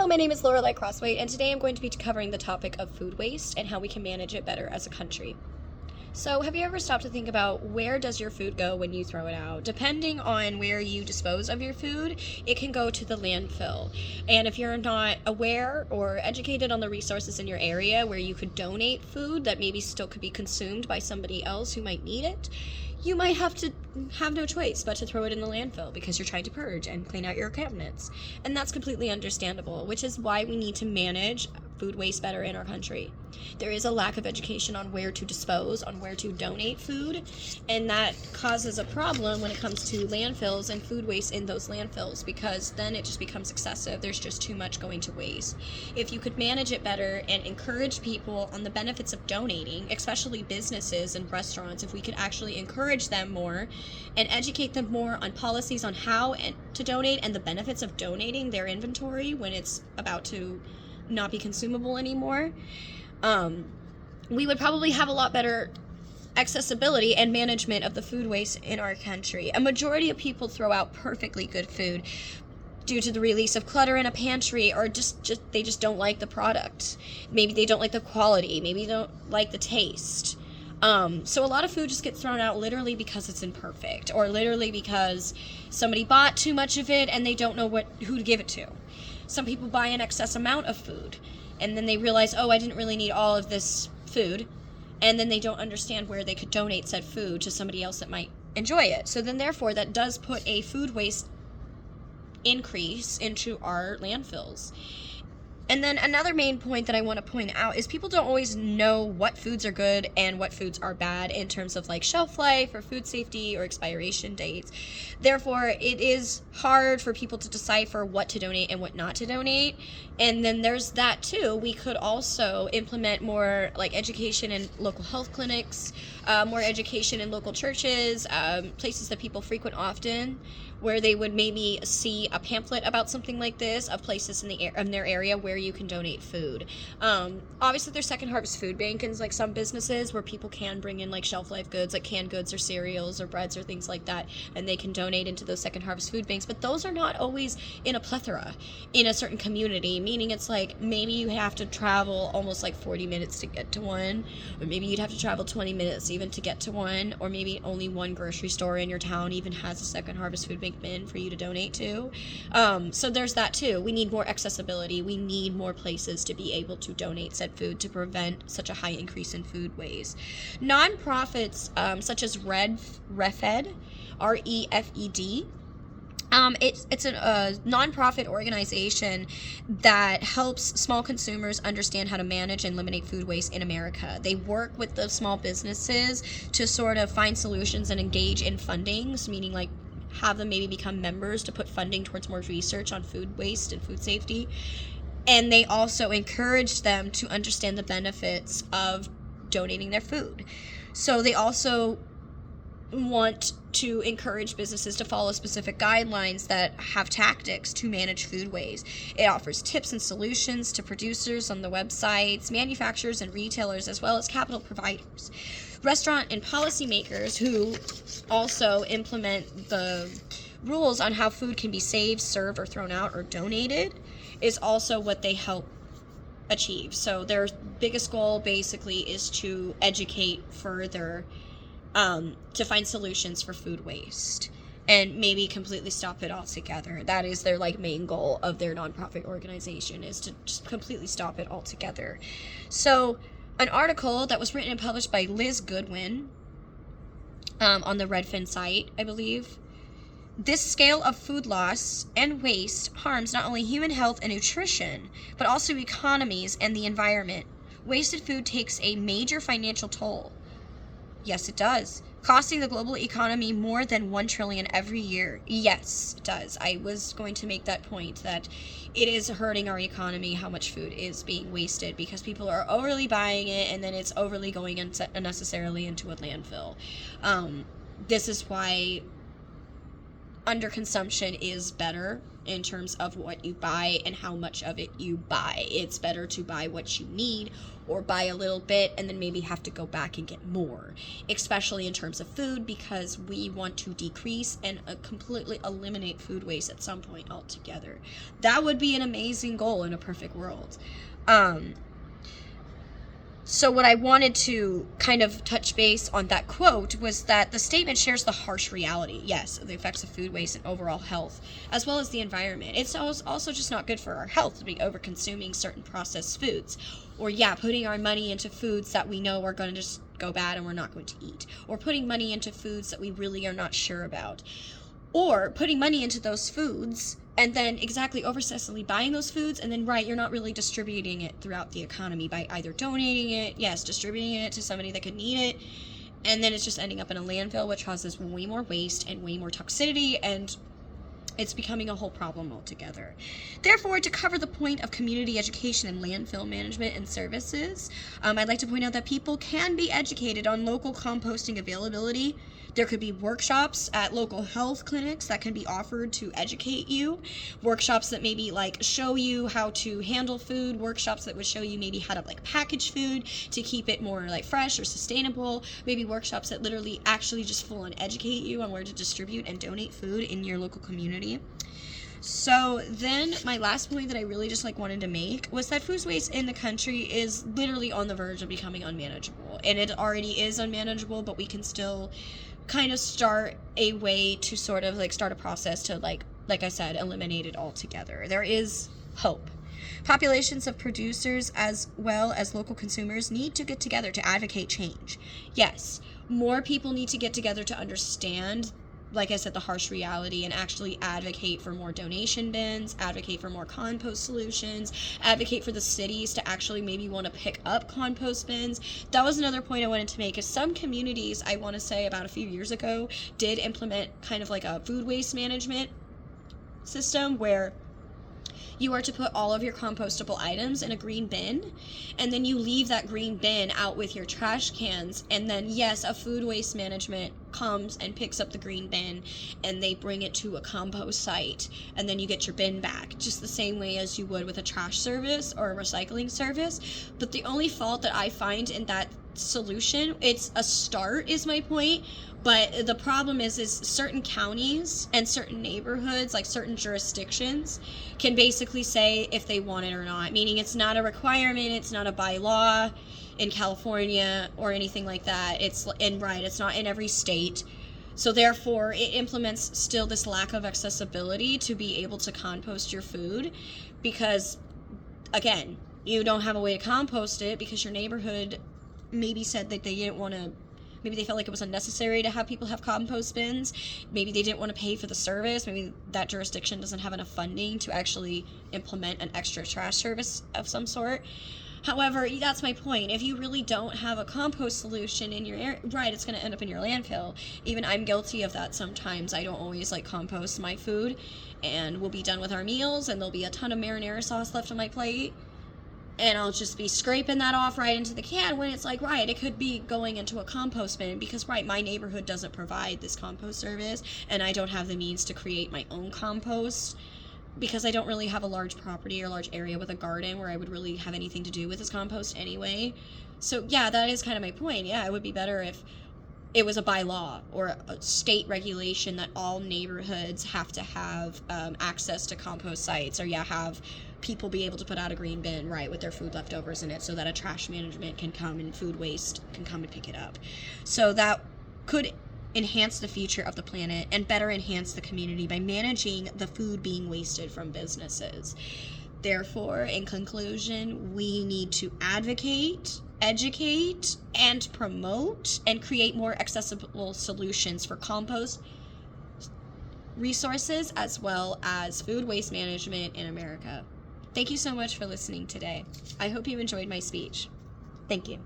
Hello, my name is Lorelei Crossway, and today I'm going to be covering the topic of food waste and how we can manage it better as a country. So, have you ever stopped to think about where does your food go when you throw it out? Depending on where you dispose of your food, it can go to the landfill. And if you're not aware or educated on the resources in your area where you could donate food that maybe still could be consumed by somebody else who might need it, you might have no choice but to throw it in the landfill because you're trying to purge and clean out your cabinets. And that's completely understandable, which is why we need to manage food waste better in our country. There is a lack of education on where to dispose, on where to donate food, and that causes a problem when it comes to landfills and food waste in those landfills, because then it just becomes excessive. There's just too much going to waste. If you could manage it better and encourage people on the benefits of donating, especially businesses and restaurants, if we could actually encourage them more and educate them more on policies on how to donate and the benefits of donating their inventory when it's about to not be consumable anymore, we would probably have a lot better accessibility and management of the food waste in our country. A majority of people throw out perfectly good food due to the release of clutter in a pantry, or they just don't like the product. Maybe they don't like the quality, maybe they don't like the taste. So a lot of food just gets thrown out literally because it's imperfect, or literally because somebody bought too much of it and they don't know who to give it to. Some people buy an excess amount of food, and then they realize, oh, I didn't really need all of this food, and then they don't understand where they could donate said food to somebody else that might enjoy it. So then, therefore, that does put a food waste increase into our landfills. And then another main point that I want to point out is people don't always know what foods are good and what foods are bad in terms of like shelf life or food safety or expiration dates. Therefore, it is hard for people to decipher what to donate and what not to donate. And then there's that too. We could also implement more like education in local health clinics, more education in local churches, places that people frequent often, where they would maybe see a pamphlet about something like this of places in their area where you can donate food. Obviously, there's Second Harvest Food Bank and like some businesses where people can bring in like shelf life goods, like canned goods or cereals or breads or things like that, and they can donate into those Second Harvest Food Banks. But those are not always in a plethora in a certain community, meaning it's like maybe you have to travel almost like 40 minutes to get to one, or maybe you'd have to travel 20 minutes even to get to one, or maybe only one grocery store in your town even has a Second Harvest Food Bank bin for you to donate to. So there's that too. We need more accessibility. We need more places to be able to donate said food to prevent such a high increase in food waste. Nonprofits such as REFED, REFED, it's a nonprofit organization that helps small consumers understand how to manage and eliminate food waste in America. They work with the small businesses to sort of find solutions and engage in fundings, meaning like have them maybe become members to put funding towards more research on food waste and food safety. And they also encourage them to understand the benefits of donating their food. So they also want to encourage businesses to follow specific guidelines that have tactics to manage food waste. It offers tips and solutions to producers on the websites, manufacturers and retailers, as well as capital providers. Restaurant and policymakers who also implement the rules on how food can be saved, served, or thrown out or donated is also what they help achieve. So their biggest goal basically is to educate further, to find solutions for food waste and maybe completely stop it altogether. That is their like main goal of their nonprofit organization, is to just completely stop it altogether. So an article that was written and published by Liz Goodwin on the Redfin site, I believe. This scale of food loss and waste harms not only human health and nutrition, but also economies and the environment. Wasted food takes a major financial toll. Yes, it does. Costing the global economy more than $1 trillion every year. Yes, it does. I was going to make that point, that it is hurting our economy how much food is being wasted because people are overly buying it and then it's overly going unnecessarily into a landfill. This is why underconsumption is better in terms of what you buy and how much of it you buy. It's better to buy what you need or buy a little bit and then maybe have to go back and get more, especially in terms of food, because we want to decrease and completely eliminate food waste at some point altogether. That would be an amazing goal in a perfect world. So what I wanted to kind of touch base on that quote was that the statement shares the harsh reality, yes, of the effects of food waste and overall health, as well as the environment. It's also just not good for our health to be over-consuming certain processed foods, or putting our money into foods that we know are going to just go bad and we're not going to eat, or putting money into foods that we really are not sure about, or putting money into those foods and then over obsessively buying those foods, and then you're not really distributing it throughout the economy by either donating it, distributing it to somebody that could need it, and then it's just ending up in a landfill, which causes way more waste and way more toxicity, and it's becoming a whole problem altogether. Therefore, to cover the point of community education and landfill management and services, I'd like to point out that people can be educated on local composting availability. There could be workshops at local health clinics that can be offered to educate you. Workshops that maybe show you how to handle food. Workshops that would show you maybe how to package food to keep it more fresh or sustainable. Maybe workshops that literally actually just full on educate you on where to distribute and donate food in your local community. So then my last point that I really just wanted to make was that food waste in the country is literally on the verge of becoming unmanageable. And it already is unmanageable, but we can still kind of start a way to sort of start a process to like I said, eliminate it altogether. There is hope. Populations of producers as well as local consumers need to get together to advocate change. Yes, more people need to get together to understand, like I said, the harsh reality, and actually advocate for more donation bins, advocate for more compost solutions, advocate for the cities to actually maybe want to pick up compost bins. That was another point I wanted to make, is some communities, I want to say about a few years ago, did implement kind of a food waste management system where you are to put all of your compostable items in a green bin, and then you leave that green bin out with your trash cans, and then yes, a food waste management comes and picks up the green bin and they bring it to a compost site, and then you get your bin back just the same way as you would with a trash service or a recycling service. But the only fault that I find in that solution, it's a start is my point, but the problem is certain counties and certain neighborhoods, certain jurisdictions, can basically say if they want it or not, meaning it's not a requirement, it's not a by law in California or anything like that. It's not in every state. So therefore, it implements still this lack of accessibility to be able to compost your food, because again, you don't have a way to compost it because your neighborhood maybe said that they didn't want to, maybe they felt like it was unnecessary to have people have compost bins. Maybe they didn't want to pay for the service. Maybe that jurisdiction doesn't have enough funding to actually implement an extra trash service of some sort. However, that's my point. If you really don't have a compost solution in your area, it's going to end up in your landfill. Even I'm guilty of that sometimes. I don't always compost my food, and we'll be done with our meals and there'll be a ton of marinara sauce left on my plate, and I'll just be scraping that off right into the can when it's it could be going into a compost bin, because my neighborhood doesn't provide this compost service, and I don't have the means to create my own compost, because I don't really have a large property or large area with a garden where I would really have anything to do with this compost anyway. So that is kind of my point. It would be better if it was a by law or a state regulation that all neighborhoods have to have access to compost sites, or have people be able to put out a green bin with their food leftovers in it, so that a trash management can come and food waste can come and pick it up. So that could enhance the future of the planet and better enhance the community by managing the food being wasted from businesses. Therefore, in conclusion, we need to advocate, educate, and promote and create more accessible solutions for compost resources as well as food waste management in America. Thank you so much for listening today. I hope you enjoyed my speech. Thank you.